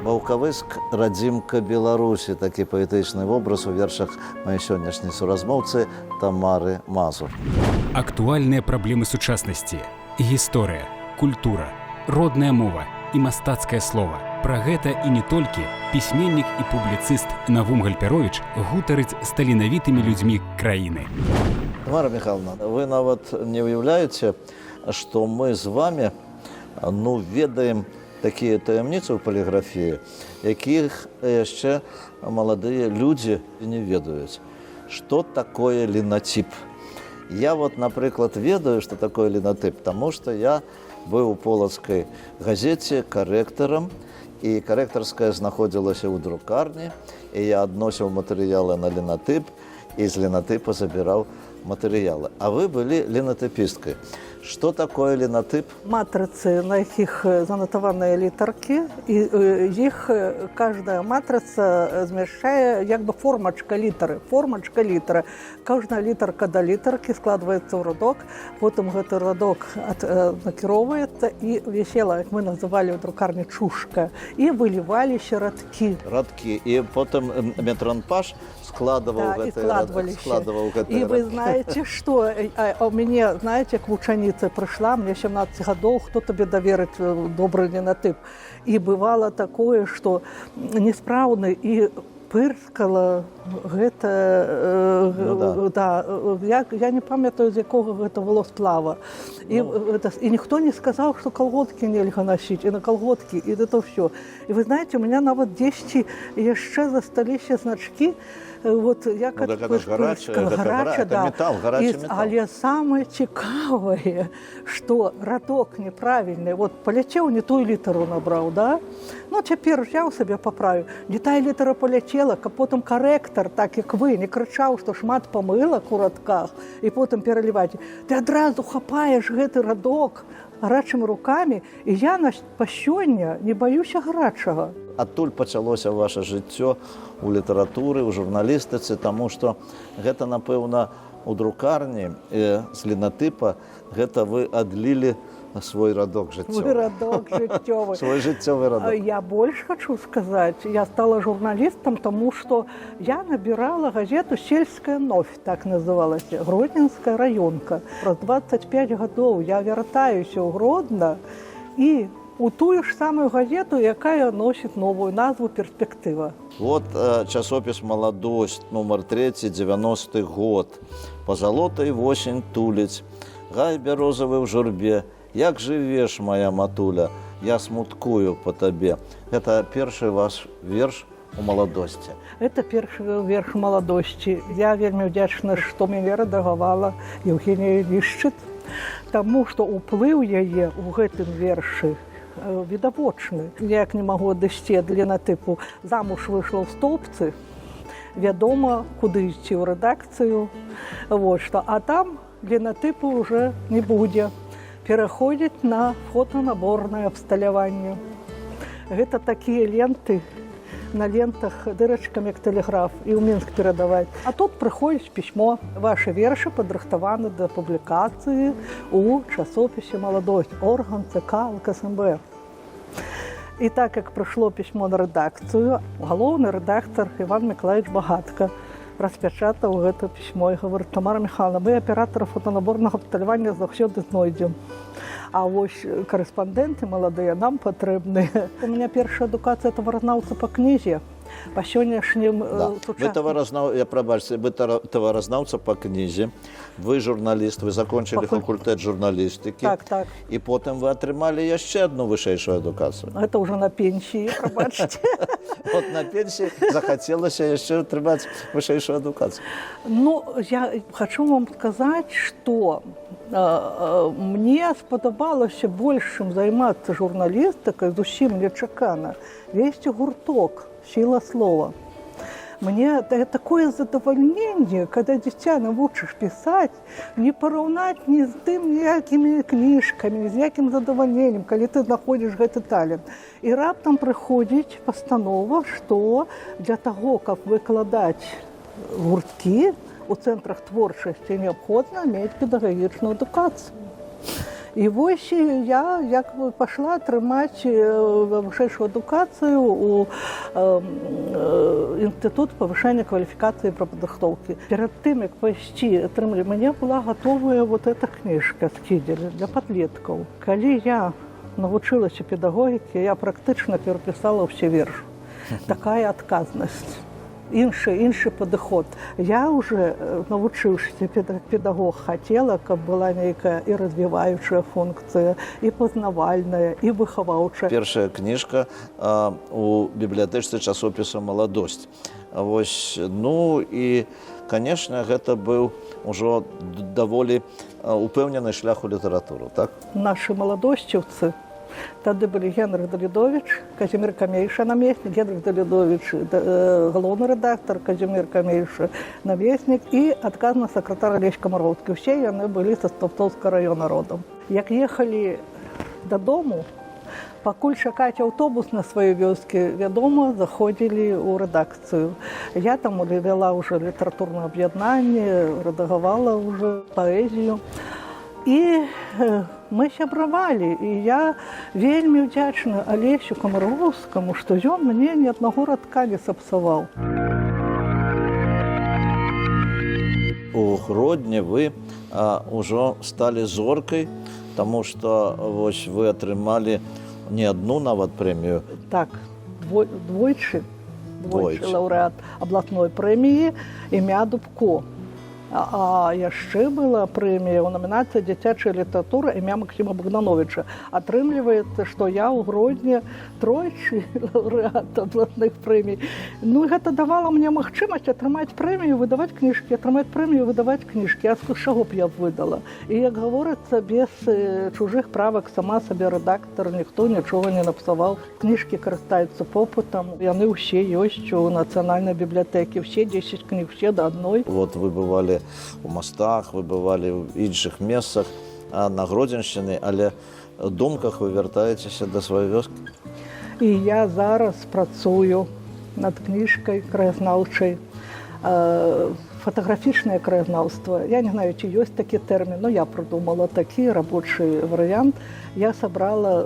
Ваўкавыск – радзімка Беларусі, такі паэтычны вобраз у вершах маёй сённяшняй суразмоўцы Тамары Мазур. Актуальныя праблемы сучаснасці, гісторыя, культура, родная мова і мастацкае слова. Пра гэта і не толькі пісьменнік і публіцыст Навум Гальперовіч гутарыць з таленавітымі людзьмі краіны. Тамара Михайловна, вы нават не ўяўляеце, што мы з вами ведаем такія таямніцы ў паліграфіі, якіх яшчэ маладыя людзі не ведаюць. Што такое лінатип? Я напрыклад, ведаю, што такое лінатип, таму што я быў у полацкай газеце карэктарам, і карэктарская знаходзілася ў друкарні, і я адносіў матэрыялы на лінатип, і з лінатипа забіраў матэрыялы. А вы былі лінатипісткай. Что такое линотип? Матрицы, на яких занотованные литерки, и их каждая матрица змяшчае якби формачка літары. Формачка літары. Кожная літарка до літаркі складывается в радок, потом гэты радок накіроўваецца і вісела, як мы называли в друкарні, чушка, і выліваліся радкі. Радкі. І потом метранпаш складывал гэты радок. И вы знаете, что у меня, знаете, як вучаніца прыйшла, мне 17 гадоў, хто табе даверыць добры лінатип. І бывало такое, што неспраўны і пырскала гэта, я не памятаю, з якога гэта было сплава. І ніхто не сказаў, што калготкі нельга носіць, і на калготкі, і это ўсё. І вы знаете, у меня нават дзесьці яшчэ засталіся значкі, як гэта метал, гарачы метал. Але самае цікавае, што радок неправільны, паляцеў, не тую літару набраў, да? Цяпер взяў сабе паправіў, не тая літара паляцела, каб потым карэктар, так як вы, не крычаў, што шмат памылак у радках, і потым пераліваць. Ты адразу хапаеш гэты радок гарачымі рукамі, і я па сёння не баюся гарачага. Адтуль пачалося ваше жыццё у літаратуры, у журналістыцы, таму што гэта, напэўна, у друкарні з лінатипа гэта вы адлілі свой радок жыццёвы. Свой радок жыццёвы. Свой жыццёвы радок. Я больш хочу сказаць, я стала журналістам, таму што я набірала газету «Сельская новь», так называлася, Гродненская раёнка. Праз 25 гадоў я вяртаюся ў Гродна і у тую ж самую газету, якая носіць новую назву «Перспектыва». Часопіс «Маладосць», нумар 3, 90-й год. «Пазалотай восень туліць, гай бярозавы ў журбе, як жывеш, моя матуля, я смуткую по табе». Это першы ваш верш у «Маладосці». Это першы верш у «Маладосці». Я вельмі ўдзячна, што мяне рэдагавала Евгенія Лішчыц, таму што ўплыў яе ў гэтым вершы відавочны. Як не магу адысці ад лінатипу. Замуж выйшла ў столбцы, вядома, куды ісці ў рэдакцыю. А там лінатипу ўжо не будзе. Пераходзіць на фотонаборнае абсталяванне. Гэта такія ленты, на лентах дырачкамі, як тэлеграф, і ў Мінск перадаваць. А тут прыходзіць пісьмо. Вашы вершы падрыхтаваны да публікацыі ў часопісе «Маладосць», орган ЦК ЛКСМБ. І так як прыйшло пісьмо на рэдакцыю, галоўны рэдактар Іван Мікалаевич Багатка распячатаў гэта пісьмо і говорить: «Тамара Михайловна, мы аператара фотонаборнага абсталявання заўсёды знойдзем. А вось карэспандэнты маладыя нам патрэбныя». У меня першая адукацыя таваразнаўца па кнізе. Па сённяшнім вы таваразнаўца па кнізе, вы журналіст, вы закончылі факультэт журналістыкі. Так. І потым вы атрымалі яшчэ адну вышэйшую адукацыю. Гэта ўжо на пенсіі, прабачце. На пенсіі захацелася яшчэ атрымаць вышэйшую адукацыю. Я хочу вам сказаць, што мне спадабалася большым займацца журналістыкай, зусім нечакана, весці гурток «Сіла слова». Мне такое задовольнение, когда дитя навучишь писать, не пораўнаць ні з тым ніякімі кніжкамі, з якім задавальненнем, калі ты знаходзіш гэты талент. І раптам прыходзіць пастанова, што для таго, каб выкладаць гурткі у цэнтрах творчасці, неабходна мець педагагічную адукацыю. І вось я як бы пайшла атрымаць вышэйшую адукацыю ў інстытут павышэння кваліфікацыі прападрыхтоўкі. Перад тым, як пайсці атрымалі, мне была гатовая вот эта кніжка «Скідзель» для падлеткаў. Калі я навучылася педагогікі, я практычна перапісала ўсе вершы. Такая адказнасць. Іншы падыход. Я уже, навучыўшыся педагог, хацела, каб была нейкая і развіваючая функцыя, і пазнавальная, і выхаваўчая. Першая кніжка у бібліятэчцы часопіса «Маладосць». Вось, ну і, канешне, гэта быў ужо даволі упэўнены шлях у літаратуру, так? Нашы маладосцівцы, тады былі Генрых Далідович, Казімір Камейша, намеснік, Генрых Далідович, галоўны рэдактар, Казімір Камейша, намеснік і адказны сакратар Алесь Камароўскі. Усе яны былі са Стаўптоўскага раёна родам. Як ехалі дадому, пакуль чакаць аўтобус на сваёй вёскі, вядома, заходзілі ў рэдакцыю. Я там вяла ўжо літаратурнае аб'яднанне, рэдагавала ўжо паэзію. І мы сябравалі, і я вельмі ўдзячна Алесю Камароўскаму, што ён мне ні аднаго радка не сапсаваў. У Гродні вы ўжо сталі зоркай, таму што вось вы атрымалі не адну нават прэмію. Так, двойчы лаўрэат абласной прэміі імя Дубко. А яшчэ была прэмія ў намінацыі «Дзіцячая літаратура» імя Максіма Богдановича. Атрымліваецца, што я ў Гродні тройчы лаўрэат абласных прэмій. Ну, гэта давала мне магчымасць атрымаць прэмію, выдаваць кніжкі, атрымаць прэмію, выдаваць кніжкі. А з чаго б я выдала? І, як гаворыцца, без чужых правак сама сабе рэдактар, ніхто нічога не напсаваў. Кніжкі карыстаюцца попытам. Яны ўсе ёсць у нацыянальнай бібліятэкі. Усе 10 кніг, усе да адной. Вот вы бывалі у мастах, вы бывалі ў іншых месцах на Гродзеншчыны, але ў думках вы вяртаецеся да сваёй вёскі. І я зараз працую над кніжкай краязнаўчай, фатаграфічнае краязнаўства. Я не знаю, ці ёсць такі тэрмін, но я прыдумала такі рабочы варыянт. Я сабрала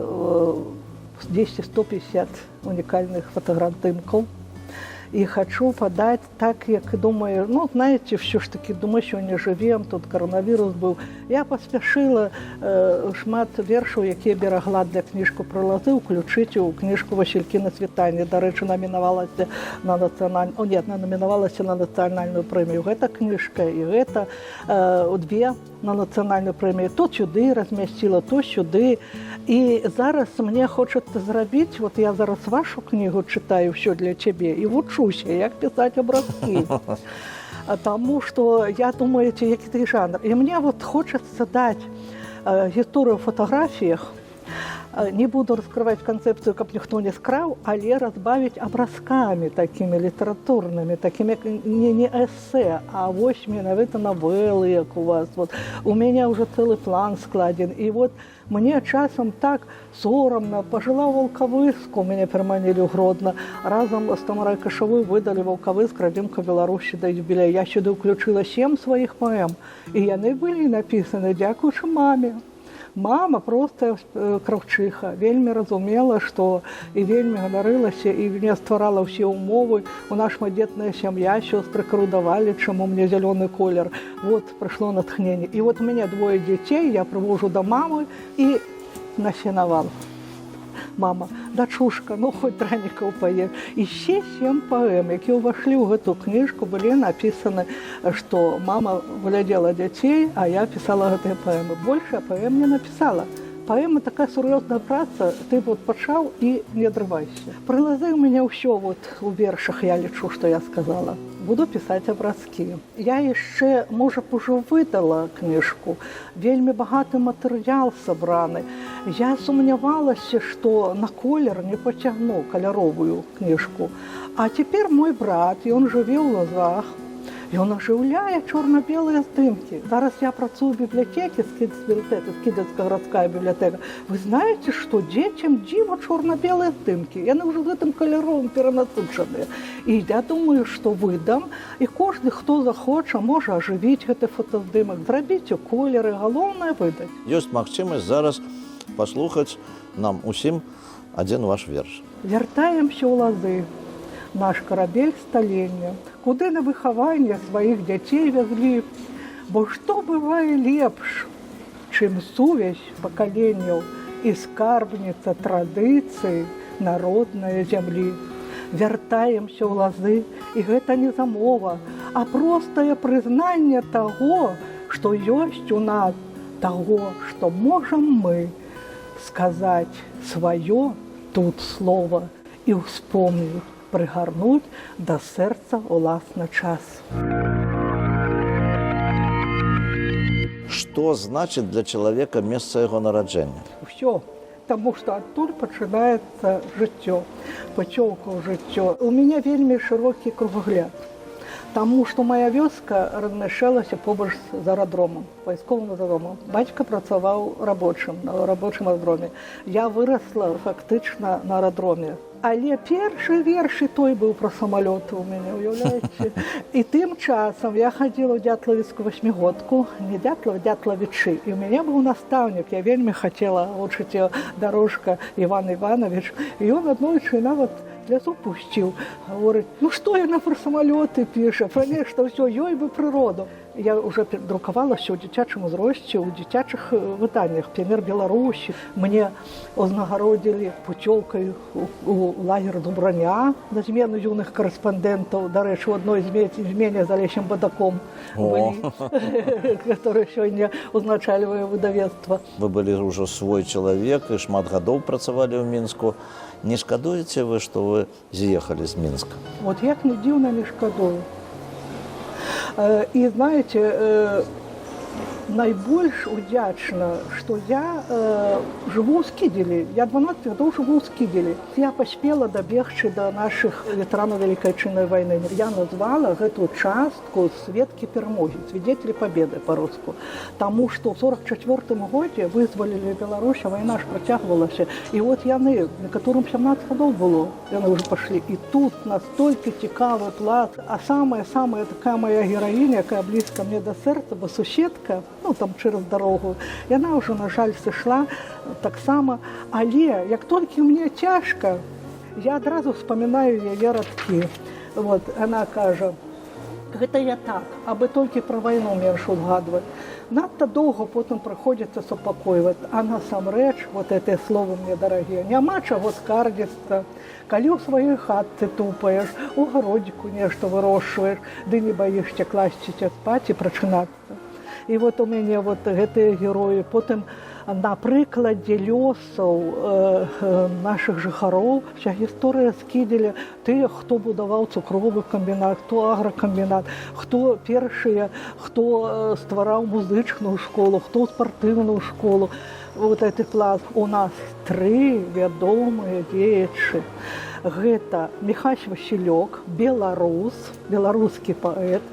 150 унікальных фотаграф-здымкаў. И хочу подать так, як думаю, ну, знаете, все ж таки, думаю, сёння живем, тут коронавирус был. Я поспешила шмат вершаў, якія берагла для кніжку пра лазы, уключыць у кніжку «Васількі на світанні». Дарэчы, намінавалася на нацыянальную прэмію. Гэта кніжка і гэта две на нацыянальную прэмію. То сюды размясціла, то сюды. І зараз мне хочацца зрабіць, вот я зараз вашу кнігу чытаю «Всё для цябе» і вучуся, як пісаць абразкі. Таму што я думаю, які жанр. І мне вот хочацца даць гісторыю ў фатаграфіях. Не буду раскрываць канцэпцыю, каб ніхто не скраў, але разбавіць абразкамі такімі літаратурнымі, такімі не эсэ, а вось менавіта навелы, як у вас. Вот. У мяне ўжо цэлы план складзен. І вот мне часам так сорамна. Пажыла ваўкавыску, мяне пераманілі ў Гродна. Разам з Тамарай Кашавой выдалі ваўкавыск «Радзімка Беларусі» да юбілея. Я сюды ўключыла 7 сваіх паэм. І яны былі напісаны дзякуючы маме. Мама проста краўчыха, вельмі разумела, што і вельмі ганарылася, і мне стварала ўсе ўмовы. У нас шматдзетная сям'я, сёстры крыўдавалі, чаму мне зялёны колер. Вот прыйшло натхненне. І вот у мяне 2 дзяцей, я прывожу да мамы і насенавала. Мама, дачушка, ну хоць дранікаў паем. І ще 7 паэм, якія ўвайшлі ў гэту кніжку, былі напісаны, што мама глядзела дзяцей, а я пісала гэтыя паэмы. Больше паэм не напісала. Паэма такая сур'ёзная праца, ты вот пачаў і не адрывайся. Прылазы ў мяне ўсё вот у вершах, я лічу, што я сказала. буду пісаць абразкі. Я яшчэ, можа б, ужо выдала кніжку. Вельмі багаты матэрыял сабраны. Я сумнявалася, што на колер не пацягну каляровую кніжку. А цяпер мой брат, ён жыве ў Лазах, ён ажыўляе чорна-белыя здымкі. Зараз я працую ў бібліятэкі, Скідацкая гарадская бібліятэка. Вы знаеце, што дзецям дзіва чорна-белыя здымкі. Яны ўжо гэтым каляровым перанасычаныя. І я думаю, што выдам, і кожны, хто захоча, можа ажывіць гэты фотаздымак, зрабіць у колеры, галоўнае выдаць. Ёсць магчымасць зараз паслухаць нам усім адзін ваш верш. Вяртаемся ў Лазы, наш карабель сталення, куды на выхаванне сваіх дзяцей вязлі. Бо што бывае лепш, чым сувязь пакаленняў і скарбніца традыцый народнай зямлі. Вяртаемся ў Лазы, і гэта не замова, а простае прызнанне таго, што ёсць у нас, таго, што можам мы сказаць сваё тут слова і ўспомніць, прыгарнуць да сэрца ўласны час. Што значыць для чалавека месца яго нараджэння? Усё, таму што адтуль пачынаецца жыццё, пацёўка ў жыццё. У мяне вельмі шырокі кругагляд, таму што мая вёска размяшчалася побач з аэрадромам, вайсковым аэрадромам. Бацька працаваў рабочым, на рабочым аэрадроме. Я вырасла фактычна на аэрадроме. Але першы верш і той быў пра самалёты ў мяне, уяўляеце? І тым часам я хадзіла ў Дятлавіцкую васьмігодку, не Дятлава, Дятлавічы. І ў мяне быў настаўнік, я вельмі хацела вучыць Дарожка Іван Іванович. І ён аднойчы нават слязу пусціў. Гаворыць, ну што яна пра самалёты піша, пра нешта ўсё, ёй бы прыроду. Я уже друкавалася ў дзіцячым узросце, ў дзіцячых выданнях «Піянер Беларусі». Мне узнагародзілі пуцёўкай у лагер Дубраня на змену юных карэспандэнтаў. Дарэчы, у адной змене з Алесем Бадаком былі, который сёння узначальвае выдавецтва. Вы былі ўжо свой чалавек і шмат гадоў працавалі ў Мінску. Не шкадуеце вы, што вы з'ехалі з Мінска? Вот як не дзіўна, не шкадую. І, знаеце, найбольш удзячна, што я жыву ў Скідзелі. Я 12 гадоў жыву ў Скідзелі. Я паспела дабегчы да нашых ветэранаў Вялікай Адчыннай вайны. Я назвала гэту частку «Сведкі перамогі», «Свидетели победы» па-руску. Таму што ў 44-м годзе вызвалілі Беларусь, а вайна ж працягвалася. І от яны, некаторым 17 гадоў было, яны ўжо пашлі. І тут настолькі цікавы плац. А самая такая моя гераіня, якая блізка мне да сэрца, бо суседка, ну, там через дарогу. Яна ўжо, на жаль, сышла таксама. Але, як толькі мне цяжка, я адразу вспамінаю яе радкі. Вот, яна кажа, гэта я так, абы толькі пра вайну менш узгадваць. Надта доўга потым прыходзіцца супакойваць. А насамрэч, вот гэтыя словы мне дарагія, няма чаго скардзіцца. Калі ў сваёй хатцы тупаеш, у гародзіку нешта вырошчваеш, ды не баішся класціся спаць і прачынацца. І вот у мяне вот гэтыя героі. Потым на прыкладзе лёсаў нашых жыхароў вся гісторыя Скідзеля. Тыя, хто будаваў цукровы камбінат, хто агракамбінат, хто першыя, хто ствараў музычную школу, хто спартыўную школу. Вот гэты плац. У нас 3 вядомыя дзеячы. Гэта Міхась Васілёк, беларус, беларускі паэт,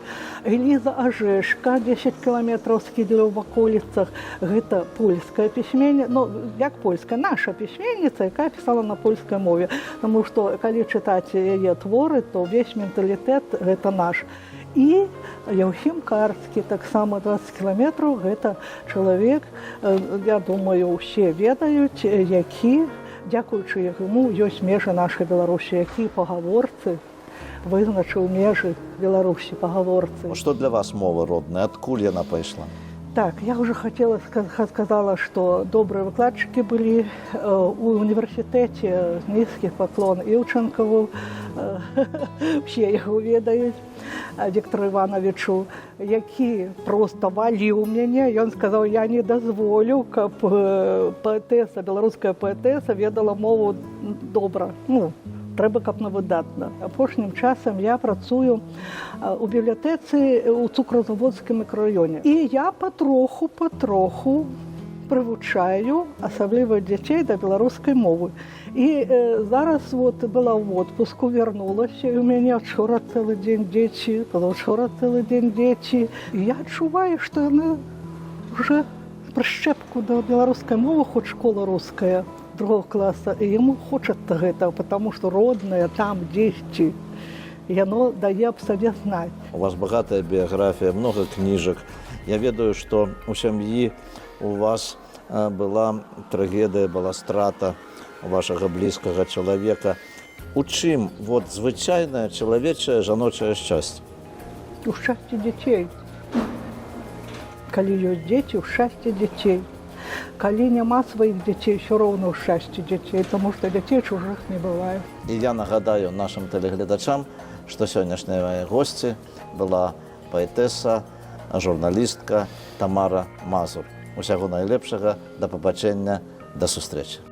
Эліза Ажэшка, 10 кіламетраў Скідзеля ў ваколіцах. Гэта польская пісьменніца, ну, як польская, наша пісьменніца, якая пісала на польскай мове. Таму што, калі чытаць яе творы, то ўвесь менталітэт гэта наш. І Яўхім Карскі, таксама 20 кіламетраў, гэта чалавек, я думаю, усе ведаюць, які, дзякуючы яму, ёсць межы нашай Беларусі, які пагаворцы вызначыў межы Беларусі, пагаворцы. Што для вас мова родная? Адкуль яна пайшла? Так, я уже сказала, что добрые выкладчики были у университете, низкий поклон Ілченкову, все его ведают, Віктору Івановичу, які просто валіў мяне. Ён сказаў, я не дазволю, каб паэтэса, беларуская паэтэса ведала мову добра, ну, трэба, каб на выдатна. Апошнім часам я працую у бібліятэцы ў цукразаводскім мікрараёне. І я патроху прывучаю, асабліва дзяцей да беларускай мовы. І зараз была ў отпуску, вярнулася, і ў мяне учора цэлы дзень дзеці, пазаўчора цэлы дзень дзеці. І я адчуваю, што яны уже прышчэпку да беларускай мовы, хоць школа руская другого класа, і яму хочацца гэта, потому што роднае там дзесьці, яно дае аб сабе знаць. У вас богатая биография, много книжек. Я ведаю, что у семьи у вас была трагедия, была страта вашего близкого человека. У чым звычайнае чалавечае жаночае шчасце? У шчасці дзяцей. Калі ёсць дзеці, у шчасці дзяцей. Калі няма сваіх дзяцей, ўсё роўна ў шчасці дзяцей, таму што дзяцей чужых не бывае. І я нагадаю нашим телеглядачам, што сённяшняя моя госці была паэтэса, журналістка Тамара Мазур. Усяго найлепшага, да пабачэння, да сустрэчы.